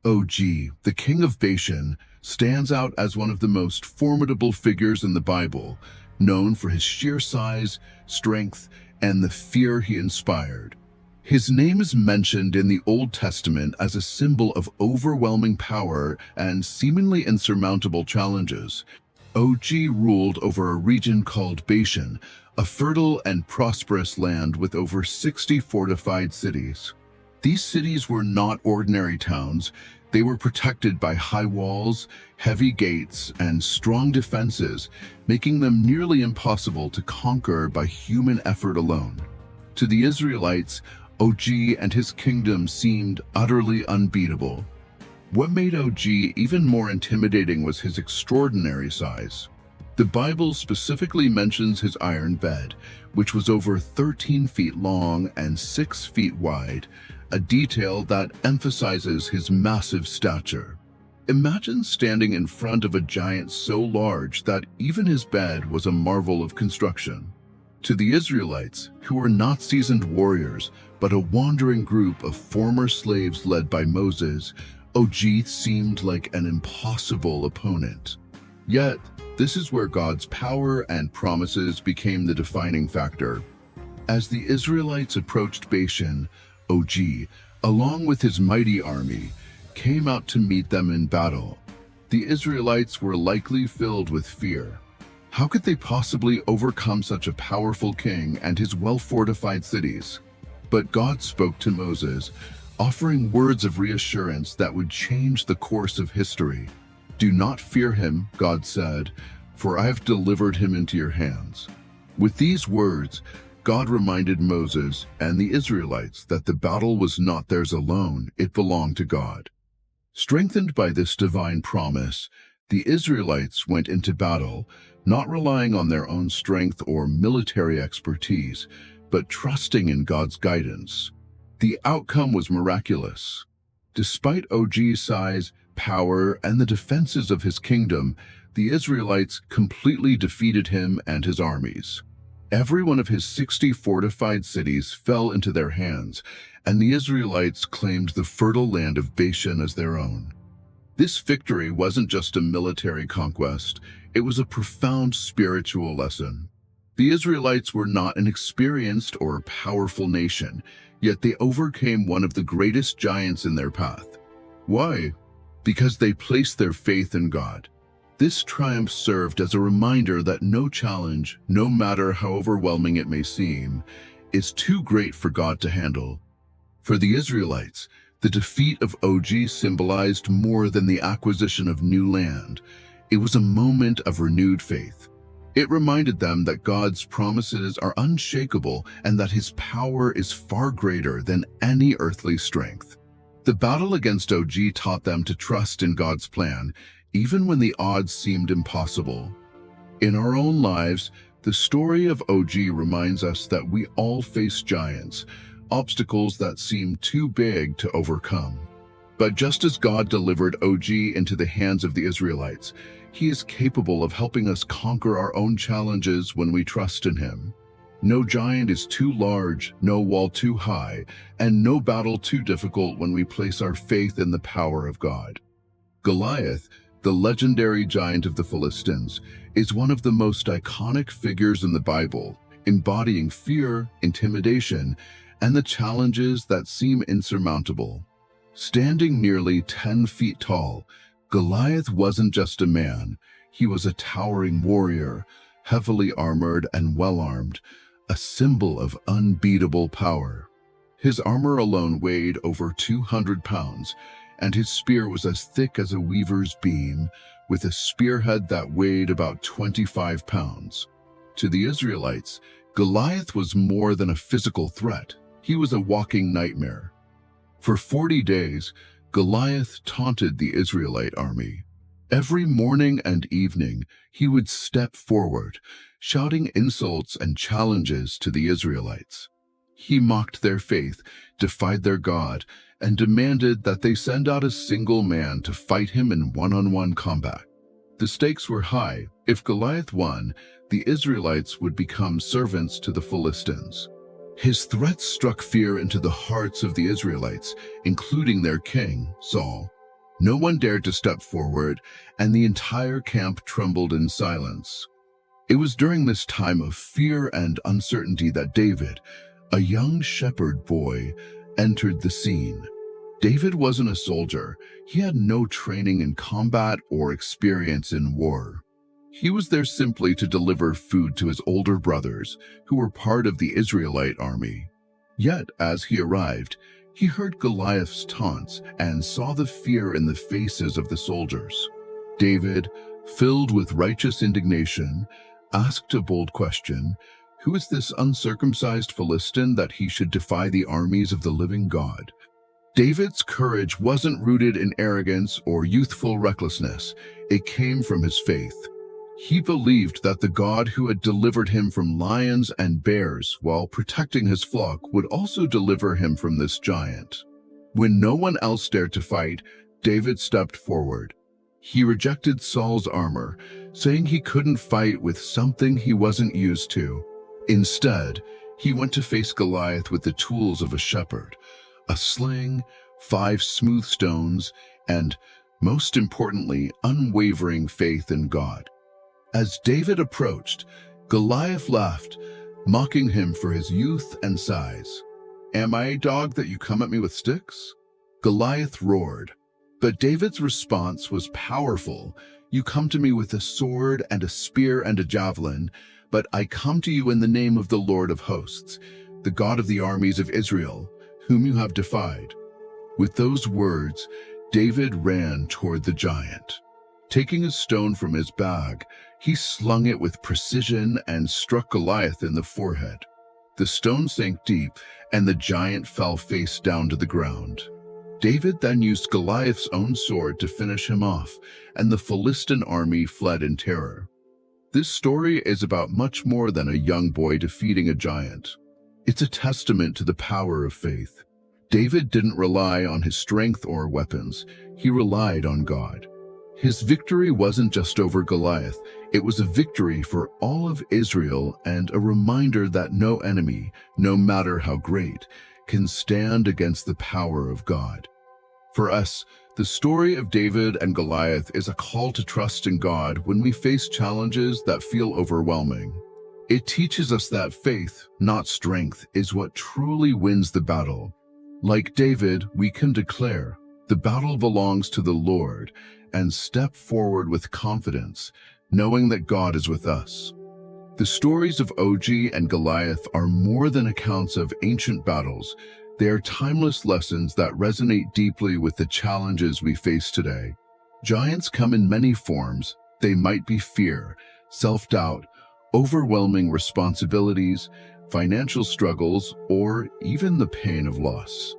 Og, the king of Bashan, stands out as one of the most formidable figures in the Bible, known for his sheer size, strength, and the fear he inspired. His name is mentioned in the Old Testament as a symbol of overwhelming power and seemingly insurmountable challenges. Og ruled over a region called Bashan, a fertile and prosperous land with over 60 fortified cities. These cities were not ordinary towns. They were protected by high walls, heavy gates, and strong defenses, making them nearly impossible to conquer by human effort alone. To the Israelites, Og and his kingdom seemed utterly unbeatable. What made Og even more intimidating was his extraordinary size. The Bible specifically mentions his iron bed, which was over 13 feet long and 6 feet wide, a detail that emphasizes his massive stature. Imagine standing in front of a giant so large that even his bed was a marvel of construction. To the Israelites, who were not seasoned warriors, but a wandering group of former slaves led by Moses, Og seemed like an impossible opponent. Yet, this is where God's power and promises became the defining factor. As the Israelites approached Bashan, Og, along with his mighty army, came out to meet them in battle. The Israelites were likely filled with fear. How could they possibly overcome such a powerful king and his well-fortified cities? But God spoke to Moses, offering words of reassurance that would change the course of history. "Do not fear him," God said, "for I have delivered him into your hands." With these words, God reminded Moses and the Israelites that the battle was not theirs alone, it belonged to God. Strengthened by this divine promise, the Israelites went into battle, not relying on their own strength or military expertise, but trusting in God's guidance. The outcome was miraculous. Despite Og's size, power, and the defenses of his kingdom, the Israelites completely defeated him and his armies. Every one of his 60 fortified cities fell into their hands, and the Israelites claimed the fertile land of Bashan as their own. This victory wasn't just a military conquest, it was a profound spiritual lesson. The Israelites were not an experienced or powerful nation, yet they overcame one of the greatest giants in their path. Why? Because they placed their faith in God. This triumph served as a reminder that no challenge, no matter how overwhelming it may seem, is too great for God to handle. For the Israelites, the defeat of Og symbolized more than the acquisition of new land. It was a moment of renewed faith. It reminded them that God's promises are unshakable and that his power is far greater than any earthly strength. The battle against Og taught them to trust in God's plan, even when the odds seemed impossible. In our own lives, the story of Og reminds us that we all face giants, obstacles that seem too big to overcome. But just as God delivered Og into the hands of the Israelites, he is capable of helping us conquer our own challenges when we trust in him. No giant is too large, no wall too high, and no battle too difficult when we place our faith in the power of God. Goliath, the legendary giant of the Philistines, is one of the most iconic figures in the Bible, embodying fear, intimidation, and the challenges that seem insurmountable. Standing nearly 10 feet tall, Goliath wasn't just a man, he was a towering warrior, heavily armored and well-armed, a symbol of unbeatable power. His armor alone weighed over 200 pounds, and his spear was as thick as a weaver's beam, with a spearhead that weighed about 25 pounds. To the Israelites, Goliath was more than a physical threat. He was a walking nightmare. For 40 days, Goliath taunted the Israelite army. Every morning and evening, he would step forward, shouting insults and challenges to the Israelites. He mocked their faith, defied their God, and demanded that they send out a single man to fight him in one-on-one combat. The stakes were high. If Goliath won, the Israelites would become servants to the Philistines. His threats struck fear into the hearts of the Israelites, including their king, Saul. No one dared to step forward, and the entire camp trembled in silence. It was during this time of fear and uncertainty that David, a young shepherd boy, entered the scene. David wasn't a soldier. He had no training in combat or experience in war. He was there simply to deliver food to his older brothers, who were part of the Israelite army. Yet, as he arrived, he heard Goliath's taunts and saw the fear in the faces of the soldiers. David, filled with righteous indignation, asked a bold question: "Who is this uncircumcised Philistine that he should defy the armies of the living God?" David's courage wasn't rooted in arrogance or youthful recklessness. It came from his faith. He believed that the God who had delivered him from lions and bears while protecting his flock would also deliver him from this giant. When no one else dared to fight, David stepped forward. He rejected Saul's armor, saying he couldn't fight with something he wasn't used to. Instead, he went to face Goliath with the tools of a shepherd: a sling, 5 smooth stones, and, most importantly, unwavering faith in God. As David approached, Goliath laughed, mocking him for his youth and size. "Am I a dog that you come at me with sticks?" Goliath roared. But David's response was powerful. "You come to me with a sword and a spear and a javelin, but I come to you in the name of the Lord of hosts, the God of the armies of Israel, whom you have defied." With those words, David ran toward the giant. Taking a stone from his bag, he slung it with precision and struck Goliath in the forehead. The stone sank deep, and the giant fell face down to the ground. David then used Goliath's own sword to finish him off, and the Philistine army fled in terror. This story is about much more than a young boy defeating a giant. It's a testament to the power of faith. David didn't rely on his strength or weapons. He relied on God. His victory wasn't just over Goliath. It was a victory for all of Israel and a reminder that no enemy, no matter how great, can stand against the power of God. For us, the story of David and Goliath is a call to trust in God when we face challenges that feel overwhelming. It teaches us that faith, not strength, is what truly wins the battle. Like David, we can declare, "The battle belongs to the Lord," and step forward with confidence, knowing that God is with us. The stories of Og and Goliath are more than accounts of ancient battles. They are timeless lessons that resonate deeply with the challenges we face today. Giants come in many forms. They might be fear, self-doubt, overwhelming responsibilities, financial struggles, or even the pain of loss.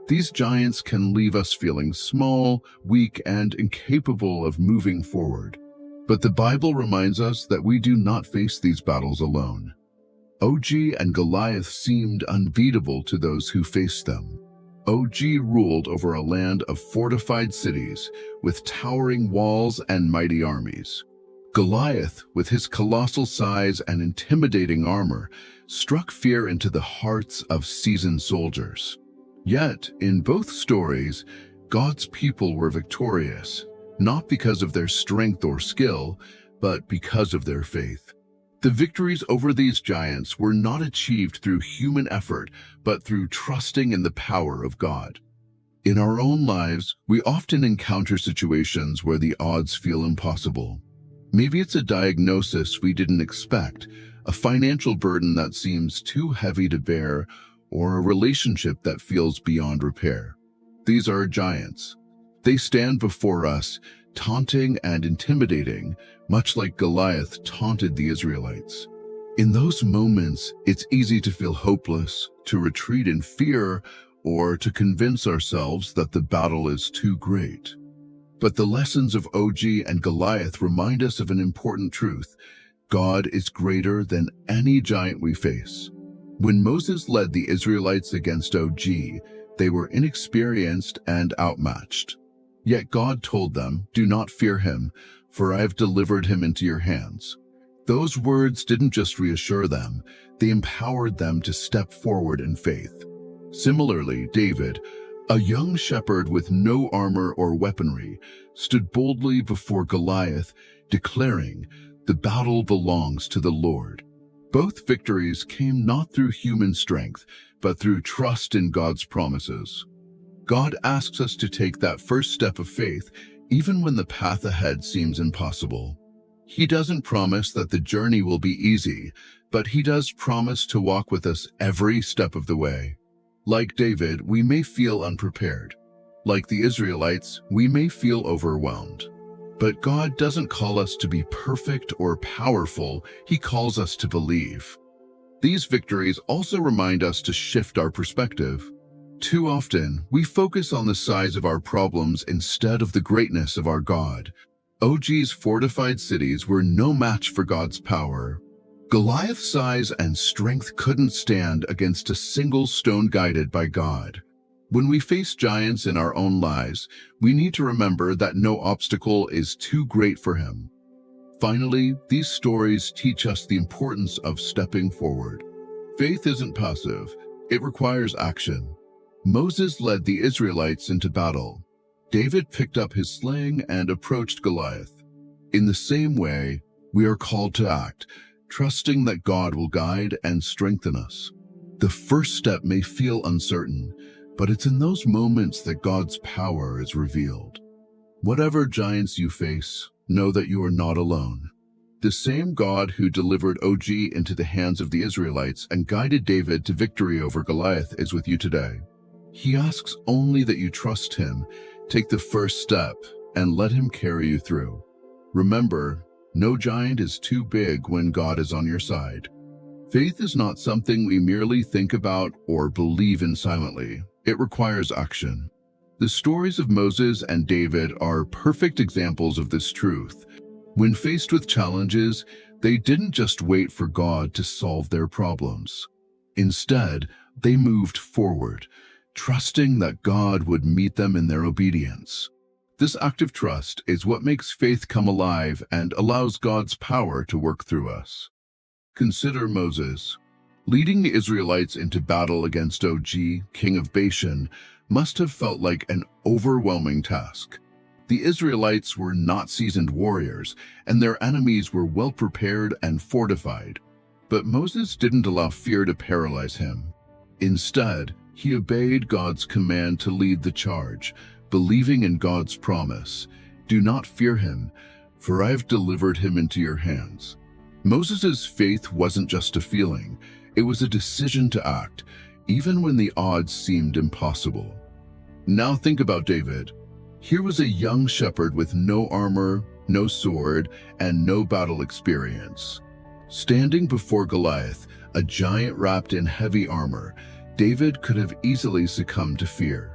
These giants can leave us feeling small, weak, and incapable of moving forward. But the Bible reminds us that we do not face these battles alone. Og and Goliath seemed unbeatable to those who faced them. Og ruled over a land of fortified cities, with towering walls and mighty armies. Goliath, with his colossal size and intimidating armor, struck fear into the hearts of seasoned soldiers. Yet, in both stories, God's people were victorious, not because of their strength or skill, but because of their faith. The victories over these giants were not achieved through human effort, but through trusting in the power of God. In our own lives, we often encounter situations where the odds feel impossible. Maybe it's a diagnosis we didn't expect, a financial burden that seems too heavy to bear, or a relationship that feels beyond repair. These are giants. They stand before us, taunting and intimidating, much like Goliath taunted the Israelites. In those moments, it's easy to feel hopeless, to retreat in fear, or to convince ourselves that the battle is too great. But the lessons of Og and Goliath remind us of an important truth: God is greater than any giant we face. When Moses led the Israelites against Og, they were inexperienced and outmatched. Yet God told them, "Do not fear him, for I have delivered him into your hands." Those words didn't just reassure them, they empowered them to step forward in faith. Similarly, David, A young shepherd with no armor or weaponry stood boldly before Goliath, declaring, "The battle belongs to the Lord." Both victories came not through human strength, but through trust in God's promises. God asks us to take that first step of faith, even when the path ahead seems impossible. He doesn't promise that the journey will be easy, but he does promise to walk with us every step of the way. Like David, we may feel unprepared. Like the Israelites, we may feel overwhelmed. But God doesn't call us to be perfect or powerful, he calls us to believe. These victories also remind us to shift our perspective. Too often, we focus on the size of our problems instead of the greatness of our God. OG's fortified cities were no match for God's power. Goliath's size and strength couldn't stand against a single stone guided by God. When we face giants in our own lives, we need to remember that no obstacle is too great for him. Finally, these stories teach us the importance of stepping forward. Faith isn't passive, it requires action. Moses led the Israelites into battle. David picked up his sling and approached Goliath. In the same way, we are called to act, trusting that God will guide and strengthen us. The first step may feel uncertain, but it's in those moments that God's power is revealed. Whatever giants you face, know that you are not alone. The same God who delivered OG into the hands of the Israelites and guided David to victory over Goliath is with you today. He asks only that you trust him, take the first step, and let him carry you through. Remember, no giant is too big when God is on your side. Faith is not something we merely think about or believe in silently. It requires action. The stories of Moses and David are perfect examples of this truth. When faced with challenges, they didn't just wait for God to solve their problems. Instead, they moved forward, trusting that God would meet them in their obedience. This act of trust is what makes faith come alive and allows God's power to work through us. Consider Moses. Leading the Israelites into battle against Og, king of Bashan, must have felt like an overwhelming task. The Israelites were not seasoned warriors, and their enemies were well prepared and fortified. But Moses didn't allow fear to paralyze him. Instead, he obeyed God's command to lead the charge, believing in God's promise, "Do not fear him, for I have delivered him into your hands." Moses' faith wasn't just a feeling, it was a decision to act, even when the odds seemed impossible. Now think about David. Here was a young shepherd with no armor, no sword, and no battle experience. Standing before Goliath, a giant wrapped in heavy armor, David could have easily succumbed to fear.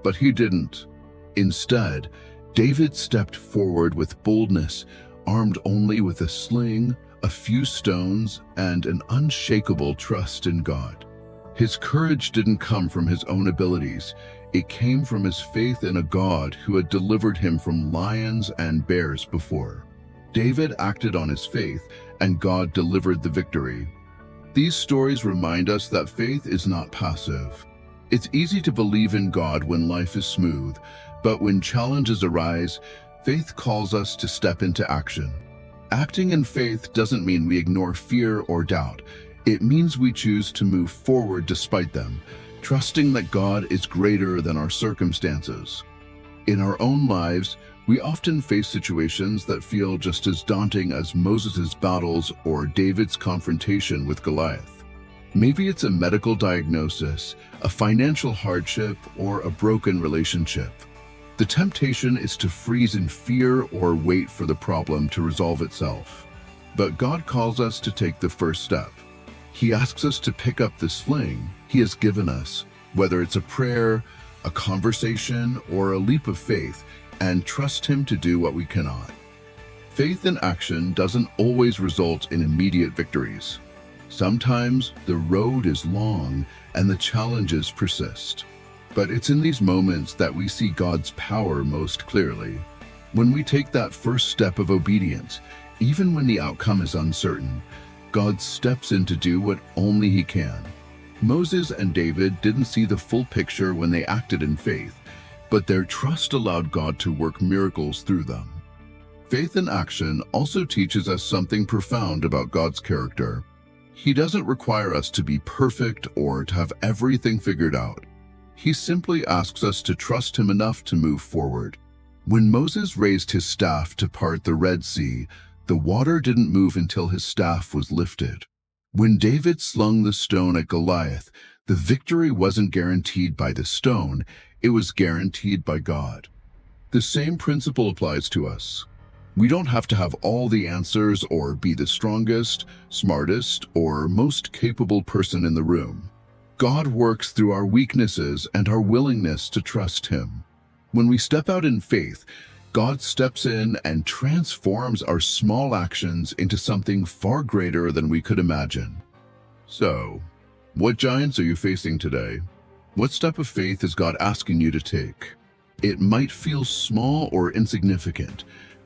But he didn't. Instead, David stepped forward with boldness, armed only with a sling, a few stones, and an unshakable trust in God. His courage didn't come from his own abilities. It came from his faith in a God who had delivered him from lions and bears before. David acted on his faith, and God delivered the victory. These stories remind us that faith is not passive. It's easy to believe in God when life is smooth, but when challenges arise, faith calls us to step into action. Acting in faith doesn't mean we ignore fear or doubt. It means we choose to move forward despite them, trusting that God is greater than our circumstances. In our own lives, we often face situations that feel just as daunting as Moses' battles or David's confrontation with Goliath. Maybe it's a medical diagnosis, a financial hardship, or a broken relationship. The temptation is to freeze in fear or wait for the problem to resolve itself. But God calls us to take the first step. He asks us to pick up the sling He has given us, whether it's a prayer, a conversation, or a leap of faith, and trust Him to do what we cannot. Faith in action doesn't always result in immediate victories. Sometimes the road is long and the challenges persist. But it's in these moments that we see God's power most clearly. When we take that first step of obedience, even when the outcome is uncertain, God steps in to do what only He can. Moses and David didn't see the full picture when they acted in faith, but their trust allowed God to work miracles through them. Faith in action also teaches us something profound about God's character. He doesn't require us to be perfect or to have everything figured out. He simply asks us to trust him enough to move forward. When Moses raised his staff to part the Red Sea, the water didn't move until his staff was lifted. When David slung the stone at Goliath, the victory wasn't guaranteed by the stone, it was guaranteed by God. The same principle applies to us. We don't have to have all the answers or be the strongest, smartest, or most capable person in the room. God works through our weaknesses and our willingness to trust him. When we step out in faith, God steps in and transforms our small actions into something far greater than we could imagine. So, what giants are you facing today? What step of faith is God asking you to take? It might feel small or insignificant,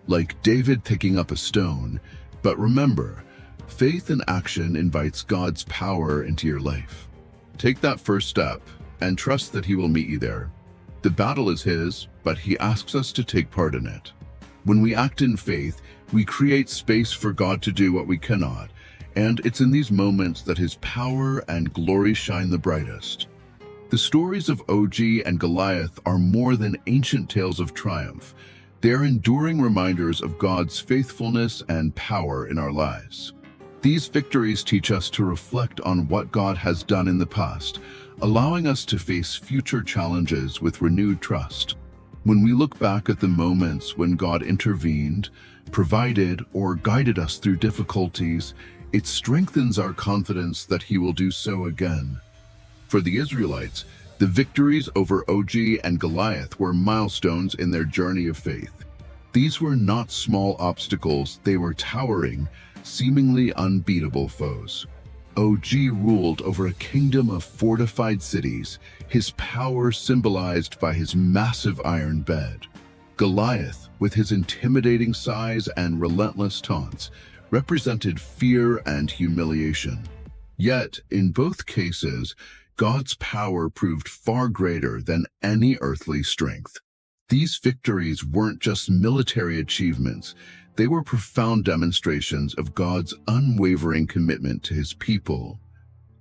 like David picking up a stone, but remember, faith in action invites God's power into your life. Take that first step and trust that he will meet you there. The battle is his, but he asks us to take part in it. When we act in faith, we create space for God to do what we cannot, and it's in these moments that his power and glory shine the brightest. The stories of Og and Goliath are more than ancient tales of triumph. They are enduring reminders of God's faithfulness and power in our lives. These victories teach us to reflect on what God has done in the past, allowing us to face future challenges with renewed trust. When we look back at the moments when God intervened, provided, or guided us through difficulties, it strengthens our confidence that he will do so again. For the Israelites, the victories over Og and Goliath were milestones in their journey of faith. These were not small obstacles, they were towering, seemingly unbeatable foes. Og ruled over a kingdom of fortified cities, his power symbolized by his massive iron bed. Goliath, with his intimidating size and relentless taunts, represented fear and humiliation. Yet, in both cases, God's power proved far greater than any earthly strength. These victories weren't just military achievements, they were profound demonstrations of God's unwavering commitment to his people.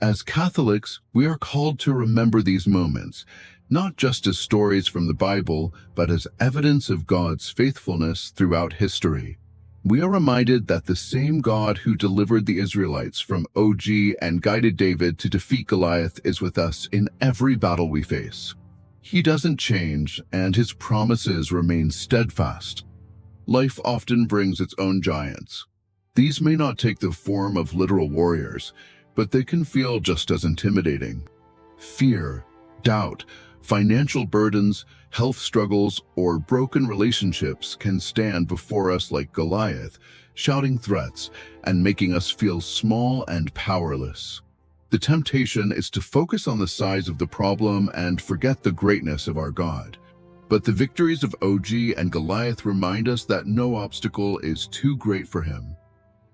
As Catholics, we are called to remember these moments, not just as stories from the Bible, but as evidence of God's faithfulness throughout history. We are reminded that the same God who delivered the Israelites from Og and guided David to defeat Goliath is with us in every battle we face. He doesn't change, and his promises remain steadfast. Life often brings its own giants. These may not take the form of literal warriors, but they can feel just as intimidating. Fear, doubt, financial burdens, health struggles, or broken relationships can stand before us like Goliath, shouting threats and making us feel small and powerless. The temptation is to focus on the size of the problem and forget the greatness of our God. But the victories of Og and Goliath remind us that no obstacle is too great for him.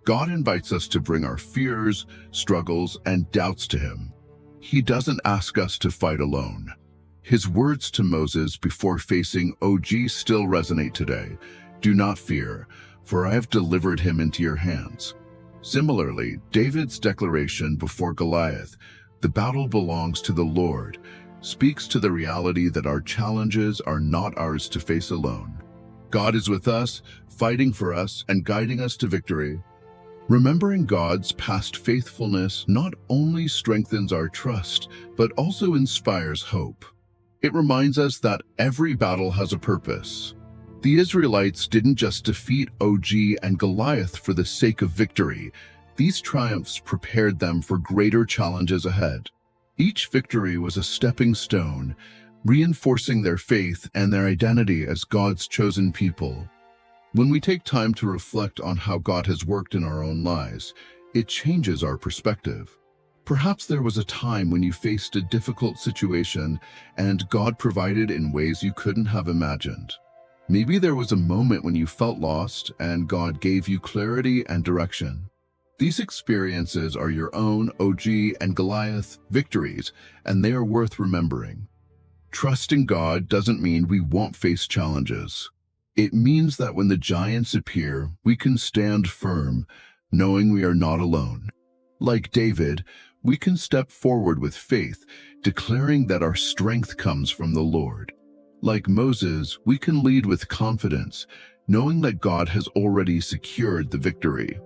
God invites us to bring our fears, struggles, and doubts to him. He doesn't ask us to fight alone. His words to Moses before facing Og still resonate today. Do not fear, for I have delivered him into your hands. Similarly, David's declaration before Goliath, the battle belongs to the Lord, speaks to the reality that our challenges are not ours to face alone. God is with us, fighting for us, and guiding us to victory. Remembering God's past faithfulness not only strengthens our trust, but also inspires hope. It reminds us that every battle has a purpose. The Israelites didn't just defeat Og and Goliath for the sake of victory. These triumphs prepared them for greater challenges ahead. Each victory was a stepping stone, reinforcing their faith and their identity as God's chosen people. When we take time to reflect on how God has worked in our own lives, it changes our perspective. Perhaps there was a time when you faced a difficult situation and God provided in ways you couldn't have imagined. Maybe there was a moment when you felt lost and God gave you clarity and direction. These experiences are your own OG and Goliath victories, and they are worth remembering. Trusting God doesn't mean we won't face challenges. It means that when the giants appear, we can stand firm, knowing we are not alone. Like David, we can step forward with faith, declaring that our strength comes from the Lord. Like Moses, we can lead with confidence, knowing that God has already secured the victory.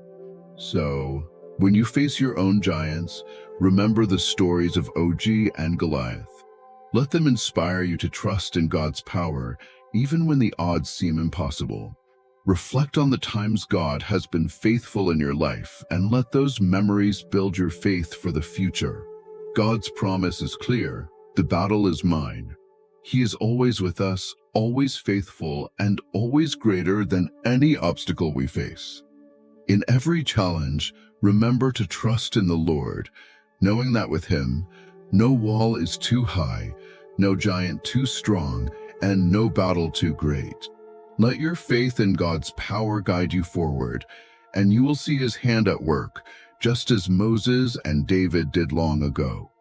So, when you face your own giants, remember the stories of OG and Goliath. Let them inspire you to trust in God's power, even when the odds seem impossible. Reflect on the times God has been faithful in your life, and let those memories build your faith for the future. God's promise is clear: the battle is mine. He is always with us, always faithful, and always greater than any obstacle we face. In every challenge, remember to trust in the Lord, knowing that with Him, no wall is too high, no giant too strong, and no battle too great. Let your faith in God's power guide you forward, and you will see His hand at work, just as Moses and David did long ago.